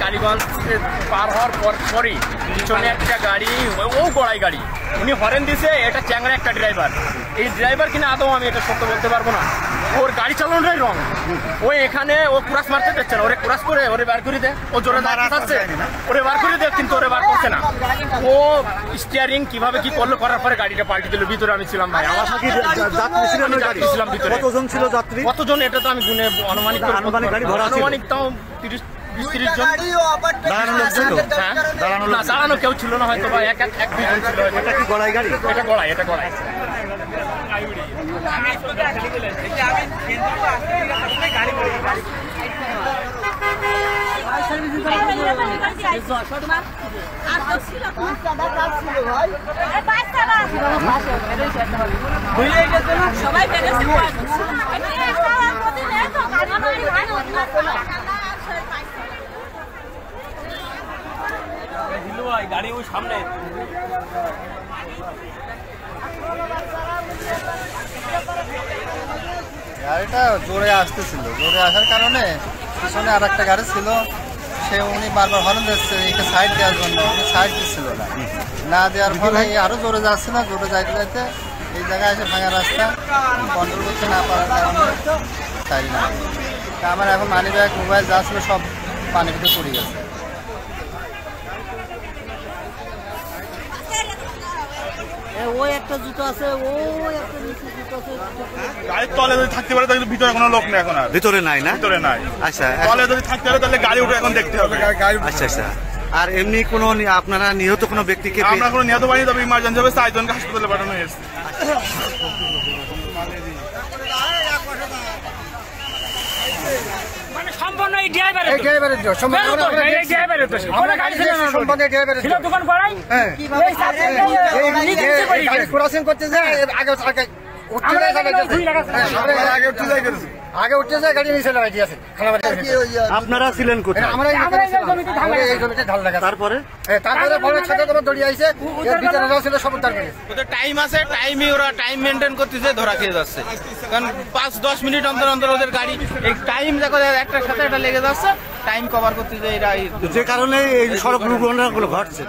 কালীগঞ্জ পার হওয়ার পরই পিছনে একটা গাড়ি, ও গড়াই গাড়ি, উনি হরেন দিছে, এটা চ্যাংরা একটা ড্রাইভার। এই ড্রাইভার কিনা আদৌ আমি এটা সত্য বলতে পারবো না, ওর গাড়ি চালানোটাই রং। ও এখানে ও ক্রাস মারতে পারছে না, ওরে ক্রাস করে ওরে বার করে দেয়, ও জোরে মারছে ওরে বার করে দেয়, কিন্তু ওরে বার করছে না। ও স্টিয়ারিং কিভাবে কি করলো, করার পরে গাড়িটা পাল্টে দিল। ভিতরে আমি ছিলাম ভাই, আমার সাথে যাত্রী ছিলাম ভিতরে। কতজন ছিল যাত্রী? কতজন এটা তো আমি গুনে অনুমানিক তাও 30-30 জন। দাঁড়ানো কেউ ছিল না, হয়তো বা এক দুইজন ছিল। এটা কি গড়াই গাড়ি? এটা গড়াই, এটা গড়াই। গাড়ি ওই সামনে গাড়িটা জোরে আসতেছিল, জোরে আসার কারণে পিছনে আর একটা গাড়ি ছিল, সে উনি বারবার হর্ন দিচ্ছে একে সাইড দেওয়ার জন্য, উনি সাইড দিচ্ছিল না দেওয়ার ফলে আরো জোরে যাচ্ছে না, জোরে যাইতে যাইতে এই জায়গায় এসে ভাঙা রাস্তা কন্ট্রোল করতে না পারার কারণে সাইড না। তা আমার এখন মানি ব্যাগ মোবাইল যা ছিল সব পানির ভিতরে পড়ে গেছে। ওই একটা জুতো আছে, ওই একটা নিচে জুতো আছে। গাড়ির তলে যদি থাকতে পারে তাহলে ভিতরে কোনো লোক নেই এখন, আর ভিতরে নাই না? ভিতরে নাই। আচ্ছা, তলে যদি থাকতে পারে তাহলে গাড়ি উঠে এখন দেখতে হবে। আচ্ছা আচ্ছা। আর এমনি কোনো আপনারা নিহত কোনো ব্যক্তিকে? আমরা কোনো নিহত পাইনি, তবে ইমার্জেন্সি হবে 4 জনকে হাসপাতালে পাঠানো হয়েছে। সম্পূর্ণ এই ড্রাইভারের দোষ। আমরা গাড়ি সম্পর্কে ড্রাইভারের দোকান করাই গাড়ি ক্রসিং করতে যায়, আগে আগে উঠতে যায় গাড়ি নিচে লাগাই দিয়েছে। আপনারা ছিলেন কোথায়? আমরা এই জমিতে ঢাল লাগা। তারপরে ফলের সাথে তোমার দড়িয়ে আইছে, এর ভিতরে ছিল সব উদ্ধার করে। ওদের টাইম আছে, টাইমে ওরা টাইম মেনটেন করতেছে, ধরা খেয়ে যাচ্ছে। কারণ 5-10 মিনিট অন্তর অন্তর ওদের গাড়ি এই টাইম দেখো একটার সাথে একটা লেগে যাচ্ছে, টাইম কভার করতেছে এরা, যে কারণে এই সড়ক দুর্ঘটনাগুলো ঘটছে।